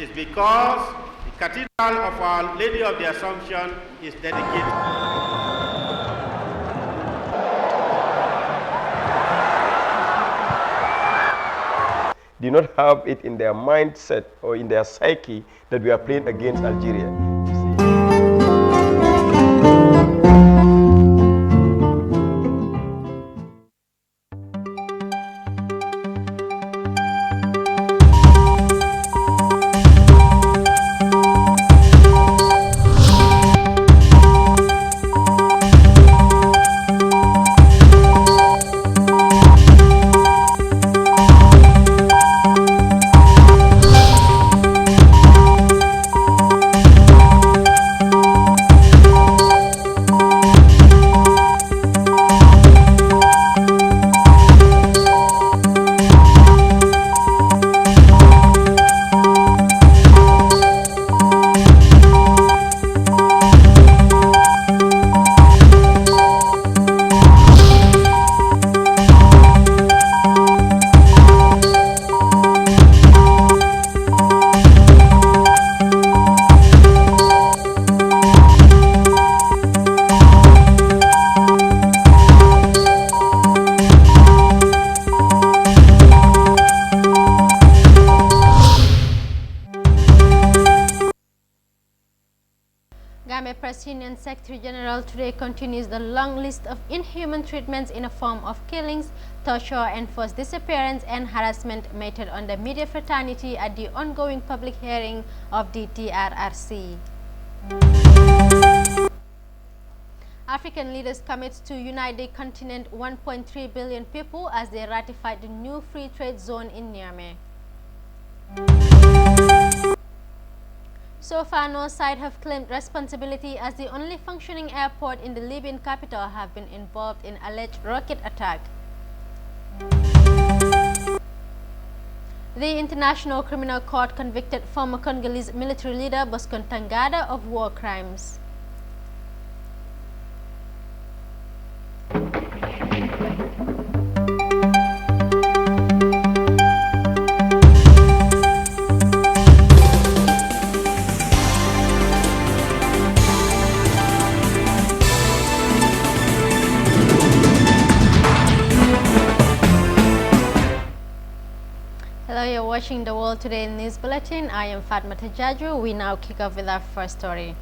is because the Cathedral of Our Lady of the Assumption is dedicated. Do not have it in their mindset or in their psyche that we are playing against Algeria. Press Union Secretary General today continues the long list of inhuman treatments in the form of killings, torture, enforced disappearance, and harassment meted on the media fraternity at the ongoing public hearing of the TRRC. African leaders commit to unite the continent 1.3 billion people as they ratify the new free trade zone in Niamey. So far, no side have claimed responsibility as the only functioning airport in the Libyan capital have been involved in alleged rocket attack. The International Criminal Court convicted former Congolese military leader Bosco Ntaganda of war crimes. Hello, you're watching the World Today News Bulletin. I am Fatma Tajaju. We now kick off with our first story.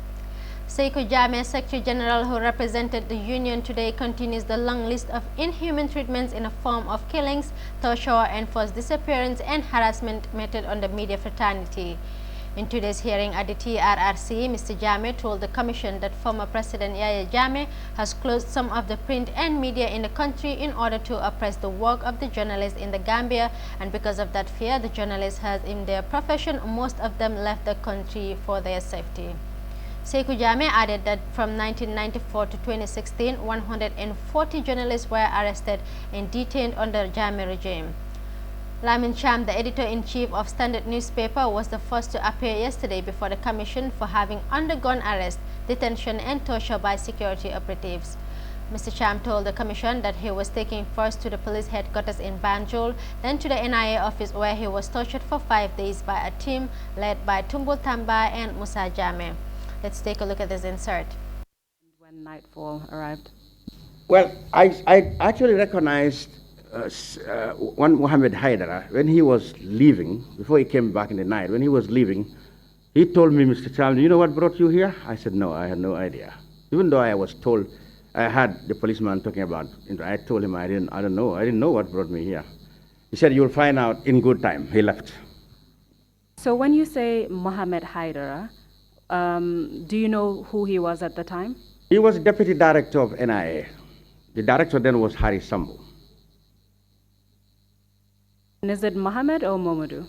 Sekou Jammeh, Secretary General who represented the Union today, continues the long list of inhuman treatments in the form of killings, torture, enforced disappearance, and harassment meted on the media fraternity. In today's hearing at the TRRC, Mr. Jammeh told the Commission that former President Yahya Jammeh has closed some of the print and media in the country in order to oppress the work of the journalists in the Gambia, and because of that fear the journalists has in their profession, most of them left the country for their safety. Sekou Jammeh added that from 1994 to 2016, 140 journalists were arrested and detained under the Jammeh regime. Lamin Cham, the editor-in-chief of Standard newspaper, was the first to appear yesterday before the Commission for having undergone arrest, detention, and torture by security operatives. Mr. Cham told the Commission that he was taken first to the police headquarters in Banjul, then to the NIA office where he was tortured for 5 days by a team led by Tumbul Tamba and Musa Jammeh. Let's take a look at this insert. When nightfall arrived? Well, I actually recognized one Mohammed Haidara, when he was leaving, before he came back in the night, when he was leaving, he told me, Mr. Cham, do you know what brought you here? I said, no, I had no idea. Even though I was told, I had the policeman talking about, I told him I didn't know what brought me here. He said, you'll find out in good time. He left. So when you say Mohammed Haidara, do you know who he was at the time? He was deputy director of NIA. The director then was Hari Sambu. And is it Mohammed or Momodu?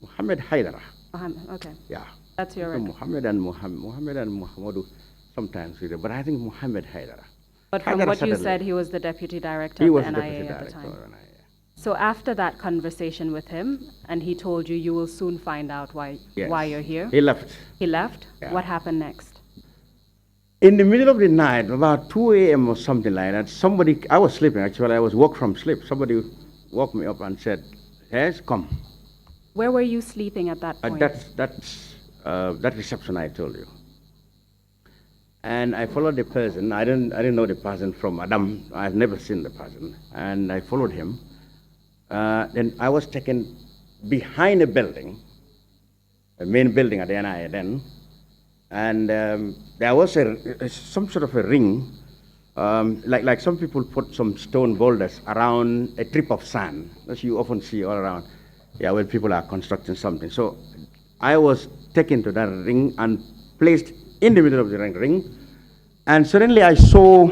Mohammed Haidara. Mohammed, okay. Yeah. That's your record. Mohammed and Mohammadu sometimes, but I think Mohammed Haidara. But from Haidara what you certainly. said, he was the deputy director He of was the the NIA deputy at the director time. of NIA. So after that conversation with him, and he told you, you will soon find out why you're here? He left. He left? Yeah. What happened next? In the middle of the night, about 2 a.m. or something like that, I was sleeping actually, I was woke from sleep. Somebody woke me up and said, yes, come. Where were you sleeping at that point? That reception I told you. And I followed the person. I didn't know the person from Adam. I've never seen the person. And I followed him. Then I was taken behind a building, a main building at the NIA then. And there was some sort of a ring, like some people put some stone boulders around a strip of sand, as you often see all around, when people are constructing something. So I was taken to that ring and placed in the middle of the ring, and suddenly I saw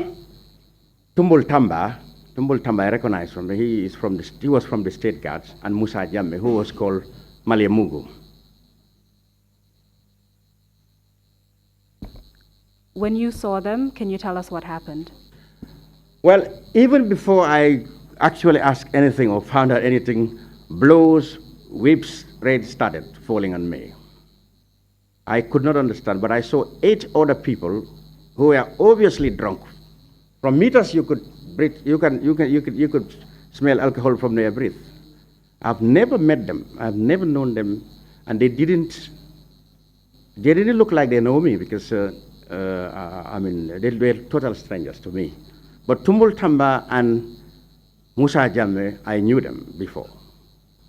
Tumbul Tamba. Tumbul Tamba I recognized from him. He was from the State Guards, and Musa Jammeh, who was called Maliamugu. When you saw them, can you tell us what happened? Well, even before I actually asked anything or found out anything, blows, whips, rain started falling on me. I could not understand, but I saw 8 other people who were obviously drunk. From meters, you could breathe, you could smell alcohol from their breath. I've never met them. I've never known them, and they didn't look like they know me because they were total strangers to me. But Tumbul Tamba and Musa Jammeh, I knew them before.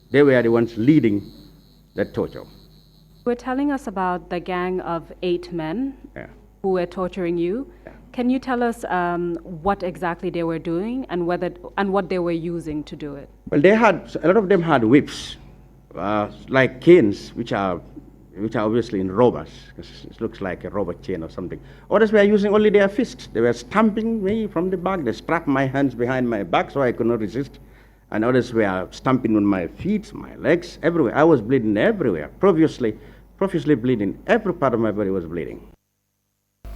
They were the ones leading that torture. You were telling us about the gang of 8 men who were torturing you. Yeah. Can you tell us what exactly they were doing and what they were using to do it? Well, a lot of them had whips, like canes, which are obviously in robbers, because it looks like a robber chain or something. Others were using only their fists. They were stamping me from the back. They strapped my hands behind my back so I could not resist. And others were stamping on my feet, my legs, everywhere. I was bleeding everywhere, profusely bleeding. Every part of my body was bleeding.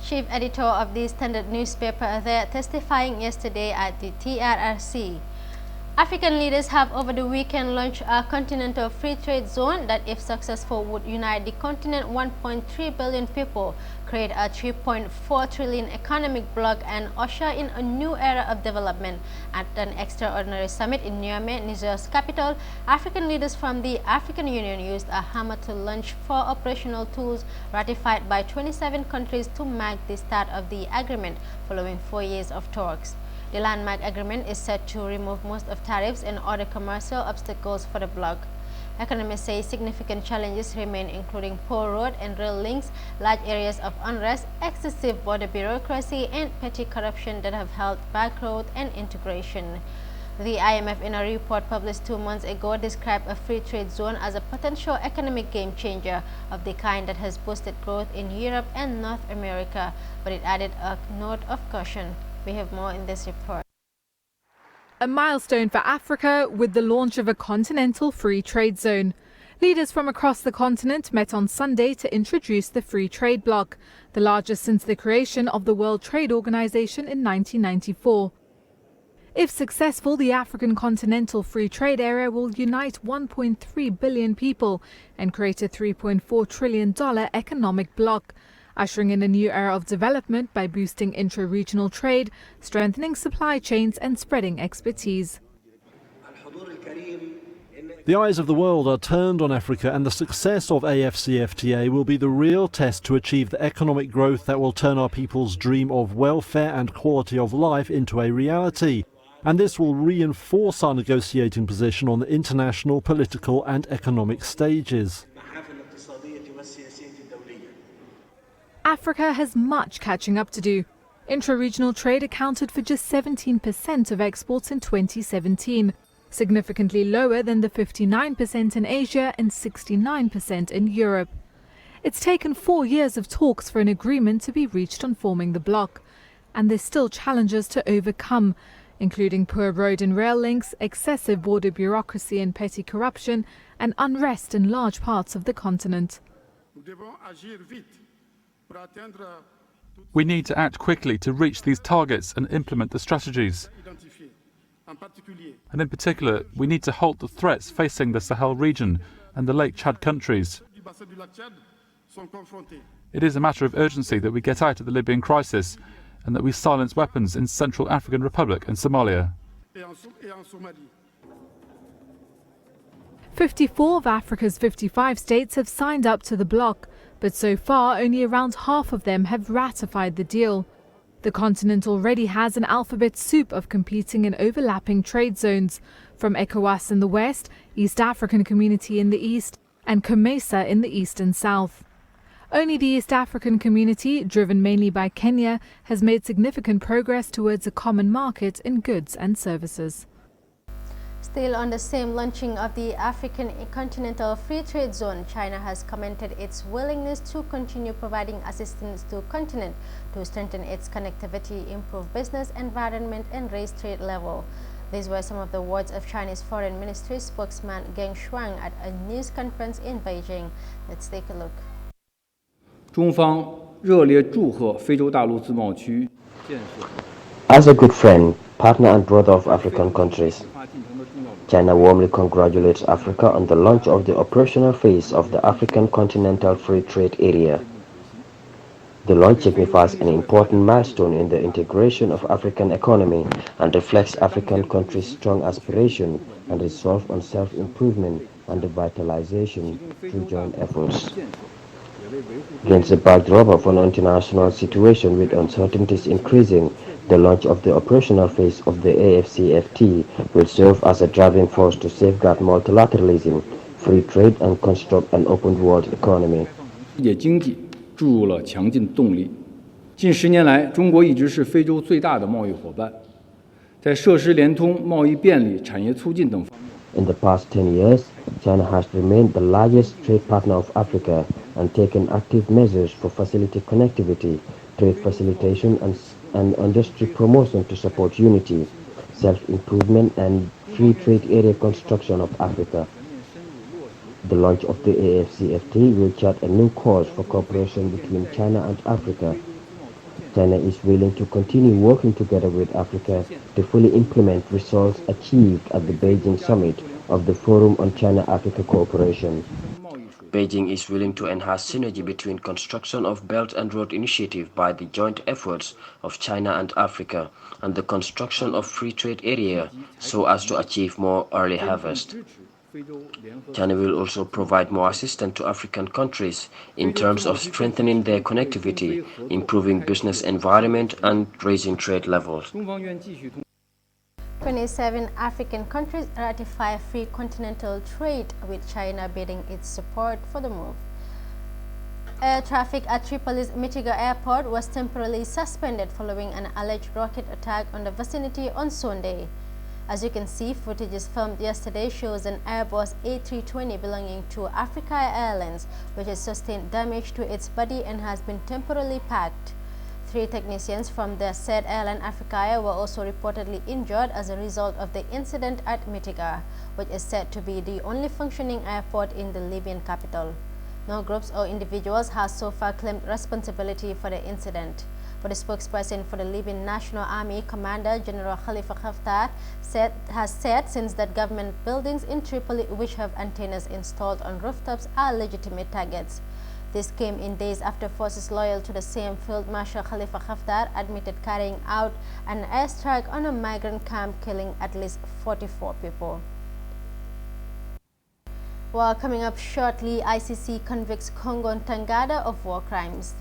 Chief editor of the Standard newspaper there testifying yesterday at the TRRC. African leaders have over the weekend launched a continental free trade zone that, if successful, would unite the continent 1.3 billion people, create a 3.4 trillion economic bloc, and usher in a new era of development. At an extraordinary summit in Niamey, Niger's capital, African leaders from the African Union used a hammer to launch 4 operational tools ratified by 27 countries to mark the start of the agreement following 4 years of talks. The landmark agreement is set to remove most of tariffs and other commercial obstacles for the bloc. Economists say significant challenges remain, including poor road and rail links, large areas of unrest, excessive border bureaucracy, and petty corruption that have held back growth and integration. The IMF, in a report published 2 months ago, described a free trade zone as a potential economic game changer of the kind that has boosted growth in Europe and North America, but it added a note of caution. We have more in this report. A milestone for Africa with the launch of a continental free trade zone. Leaders from across the continent met on Sunday to introduce the free trade bloc, the largest since the creation of the World Trade Organization in 1994. If successful, the African continental free trade area will unite 1.3 billion people and create a $3.4 trillion economic bloc, ushering in a new era of development by boosting intra-regional trade, strengthening supply chains and spreading expertise. The eyes of the world are turned on Africa, and the success of AFCFTA will be the real test to achieve the economic growth that will turn our people's dream of welfare and quality of life into a reality. And this will reinforce our negotiating position on the international, political and economic stages. Africa has much catching up to do. Intra-regional trade accounted for just 17% of exports in 2017, significantly lower than the 59% in Asia and 69% in Europe. It's taken 4 years of talks for an agreement to be reached on forming the bloc, and there's still challenges to overcome, including poor road and rail links, excessive border bureaucracy and petty corruption, and unrest in large parts of the continent. We need to act quickly to reach these targets and implement the strategies. And in particular, we need to halt the threats facing the Sahel region and the Lake Chad countries. It is a matter of urgency that we get out of the Libyan crisis and that we silence weapons in Central African Republic and Somalia. 54 of Africa's 55 states have signed up to the bloc, but so far only around half of them have ratified the deal. The continent already has an alphabet soup of competing and overlapping trade zones, from ECOWAS in the west, East African Community in the east, and COMESA in the east and south. Only the East African Community, driven mainly by Kenya, has made significant progress towards a common market in goods and services. Still on the same launching of the African Continental Free Trade Zone, China has commented its willingness to continue providing assistance to the continent to strengthen its connectivity, improve business environment, and raise trade level. These were some of the words of Chinese Foreign Ministry spokesman Geng Shuang at a news conference in Beijing. Let's take a look. 中方热烈祝贺非洲大陆自贸区建设。 As a good friend, partner and brother of African countries, China warmly congratulates Africa on the launch of the operational phase of the African Continental Free Trade Area. The launch signifies an important milestone in the integration of African economy and reflects African countries' strong aspiration and resolve on self-improvement and revitalization through joint efforts. Against the backdrop of an international situation with uncertainties increasing, the launch of the operational phase of the AFCFT will serve as a driving force to safeguard multilateralism, free trade, and construct an open world economy. 世界经济注入了强劲动力。近10年来，中国一直是非洲最大的贸易伙伴，在设施联通、贸易便利、产业促进等方面。 In the past 10 years, China has remained the largest trade partner of Africa and taken active measures for facility connectivity, trade facilitation, and industry promotion to support unity, self-improvement, and free trade area construction of Africa. The launch of the AFCFT will chart a new course for cooperation between China and Africa. China is willing to continue working together with Africa to fully implement results achieved at the Beijing summit of the Forum on China-Africa Cooperation. Beijing is willing to enhance synergy between construction of Belt and Road Initiative by the joint efforts of China and Africa and the construction of free trade area so as to achieve more early harvest. China will also provide more assistance to African countries in terms of strengthening their connectivity, improving business environment, and raising trade levels. 27 African countries ratify free continental trade, with China bidding its support for the move. Air traffic at TRIPLI'S MITIGA airport was temporarily suspended following an alleged rocket attack on the vicinity on Sunday. As you can see, footage filmed yesterday shows an Airbus A320 belonging to Africa Airlines, which has sustained damage to its body and has been temporarily parked. 3 technicians from the said airline Africa were also reportedly injured as a result of the incident at MITIGA, which is said to be the only functioning airport in the Libyan capital. No groups or individuals has so far claimed responsibility for the incident. But the spokesperson for the Libyan National Army Commander General Khalifa Haftar has said since that government buildings in Tripoli which have antennas installed on rooftops are legitimate targets. This came in days after forces loyal to the same Field Marshal Khalifa Haftar admitted carrying out an airstrike on a migrant camp, killing at least 44 people. Well, coming up shortly, ICC convicts Congo and NTAGANDA of war crimes.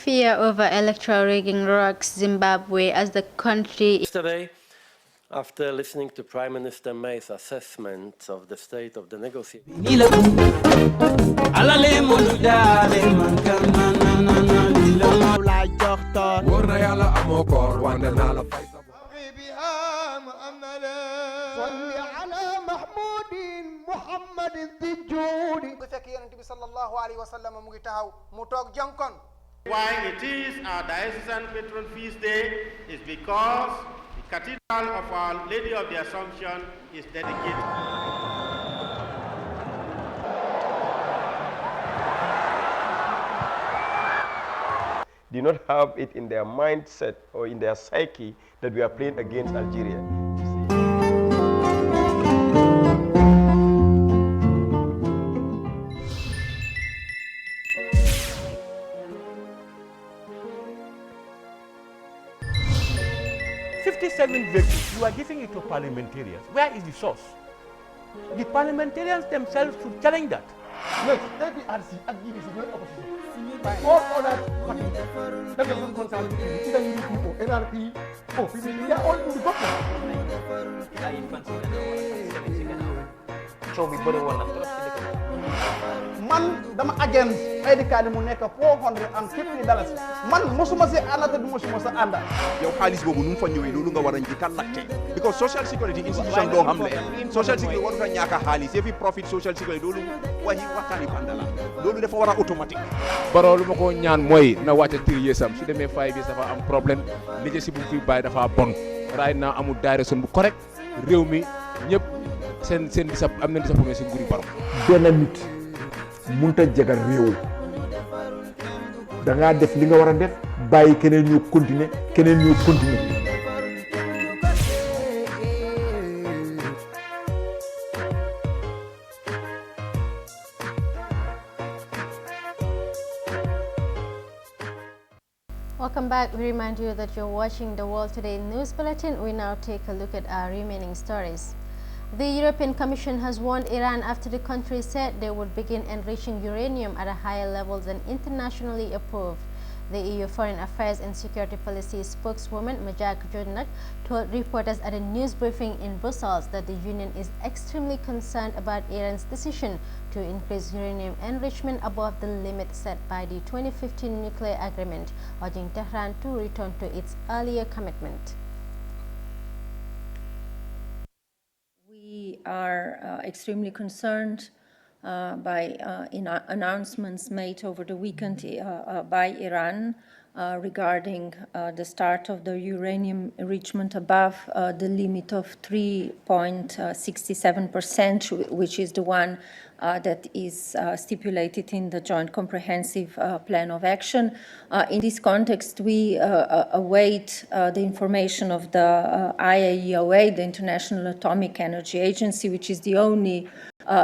Fear over electoral rigging rocks Zimbabwe as the country. Yesterday, after listening to Prime Minister May's assessment of the state of the negotiations, صل على محمود محمد ذي الجود bu fekk yonent bi sallallahu alayhi wa sallam mu ngi taxaw mu toog jonkon. Why it is our diocesan patron feast day is because the Cathedral of Our Lady of the Assumption is dedicated. Do not have it in their mindset or in their psyche that we are playing against Algeria. 57 vehicles, you are giving it to parliamentarians. Where is the source? The parliamentarians themselves should challenge that. Look, APRC and DBC are opposition. All other parties, that doesn't concern either UDP or NRP or PDP, they are all in the government. So we better want to man dama against ID card mu nekk $450 man mosuma si ànd te du mosuma sa ànd yow xaalis boobu nu mu fa ñëwee loolu nga war a njëkk a laajte because social security institution doo xam le social security warut a ñàkk a xaalis fi profit social security loolu waxtaani banda la loolu dafa war a automatique Barrow lu ma ko ñaan mooy na wàcce 3 years am su demee 5 years dafa am problème leadership bu fi bàyyi dafa bon right now amul direction bu correct réew mi ñëpp seen am nañ disappointé si nguuri Barrow benn nit munta jagal réew da ngaa def li nga war a def bàyyi keneen ñu continuer Welcome back. We remind you that you're watching the World Today News Bulletin. We now take a look at our remaining stories. The European Commission has warned Iran after the country said they would begin enriching uranium at a higher level than internationally approved. The EU Foreign Affairs and Security Policy spokeswoman Majak Jodnak told reporters at a news briefing in Brussels that the Union is extremely concerned about Iran's decision to increase uranium enrichment above the limit set by the 2015 nuclear agreement, urging Tehran to return to its earlier commitment. We are extremely concerned by announcements made over the weekend by Iran regarding the start of the uranium enrichment above the limit of 3.67%, which is the one that is stipulated in the Joint Comprehensive Plan of Action. In this context, we await the information of the IAEA, the International Atomic Energy Agency, which is the only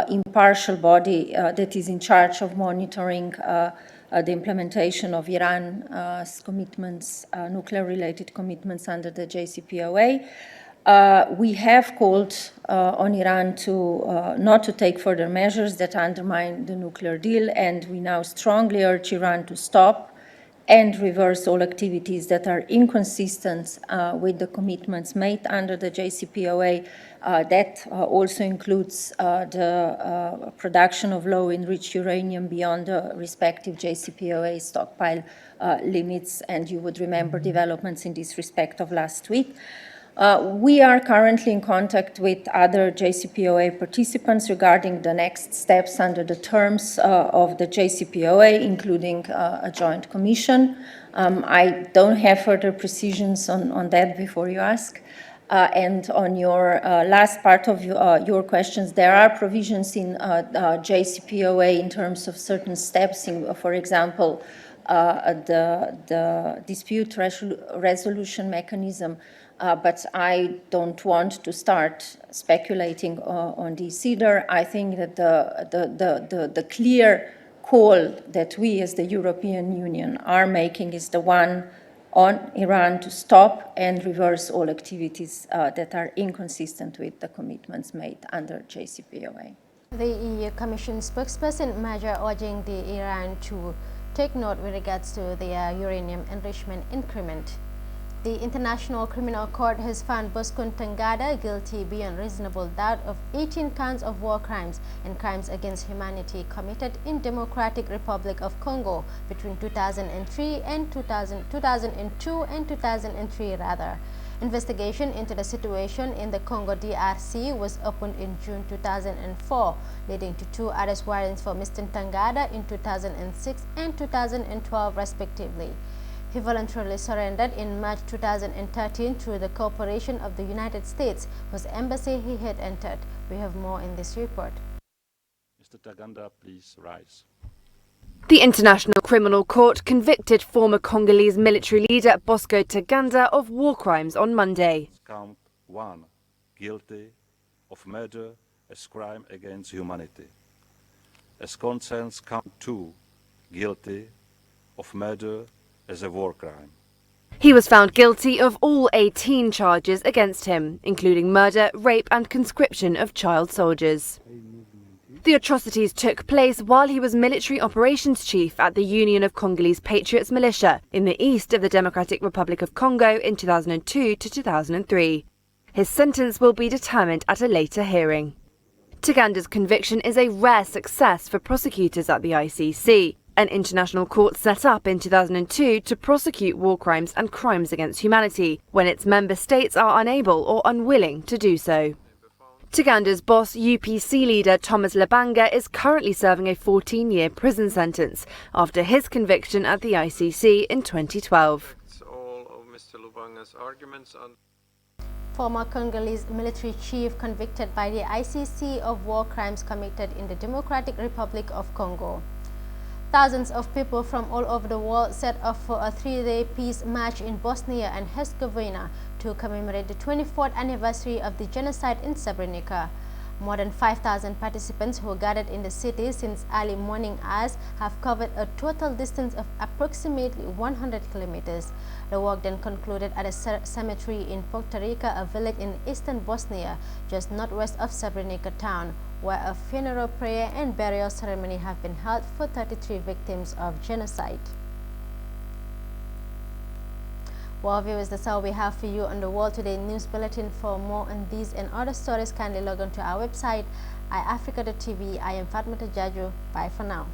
impartial body that is in charge of monitoring the implementation of Iran's commitments, nuclear-related commitments under the JCPOA. We have called on Iran to not to take further measures that undermine the nuclear deal, and we now strongly urge Iran to stop and reverse all activities that are inconsistent with the commitments made under the JCPOA. That also includes the production of low-enriched uranium beyond the respective JCPOA stockpile limits, and you would remember developments in this respect of last week. We are currently in contact with other JCPOA participants regarding the next steps under the terms of the JCPOA, including a joint commission. I don't have further precisions on that before you ask. And on your last part of your questions, there are provisions in JCPOA in terms of certain steps, for example, the dispute resolution mechanism. But I don't want to start speculating on this either. I think that the clear call that we as the European Union are making is the one on Iran to stop and reverse all activities that are inconsistent with the commitments made under JCPOA. The EU Commission spokesperson Maja urging the Iran to take note with regards to their uranium enrichment increment. The International Criminal Court has found Bosco Ntaganda guilty beyond reasonable doubt of 18 counts of war crimes and crimes against humanity committed in Democratic Republic of Congo between 2002 and 2003 rather. Investigation into the situation in the Congo DRC was opened in June 2004, leading to 2 arrest warrants for Mr. Ntaganda in 2006 and 2012 respectively. He voluntarily surrendered in March 2013 through the cooperation of the United States, whose embassy he had entered. We have more in this report. Mr. Ntaganda, please rise. The International Criminal Court convicted former Congolese military leader Bosco Ntaganda of war crimes on Monday. Count 1, guilty of murder as crime against humanity. As concerns count 2, guilty of murder as a war crime. He was found guilty of all 18 charges against him, including murder, rape and conscription of child soldiers. The atrocities took place while he was military operations chief at the Union of Congolese Patriots militia in the east of the Democratic Republic of Congo in 2002 to 2003. His sentence will be determined at a later hearing. Ntaganda's conviction is a rare success for prosecutors at the ICC, an international court set up in 2002 to prosecute war crimes and crimes against humanity when its member states are unable or unwilling to do so. Ntaganda's boss, UPC leader Thomas Lubanga, is currently serving a 14-year prison sentence after his conviction at the ICC in 2012. All of Mr. Lubanga's arguments on Former Congolese military chief convicted by the ICC of war crimes committed in the Democratic Republic of Congo. Thousands of people from all over the world set off for a 3-day peace march in Bosnia and Herzegovina to commemorate the 24th anniversary of the genocide in Srebrenica. More than 5,000 participants who gathered in the city since early morning hours have covered a total distance of approximately 100 kilometers. The walk then concluded at a cemetery in Poktorica, a village in eastern Bosnia, just northwest of Srebrenica town, where a funeral prayer and burial ceremony have been held for 33 victims of genocide. Well, viewers, that's all we have for you on the World Today News Bulletin. For more on these and other stories, kindly log on to our website, iAfrica.tv. I am Fatma Tajaju. Bye for now.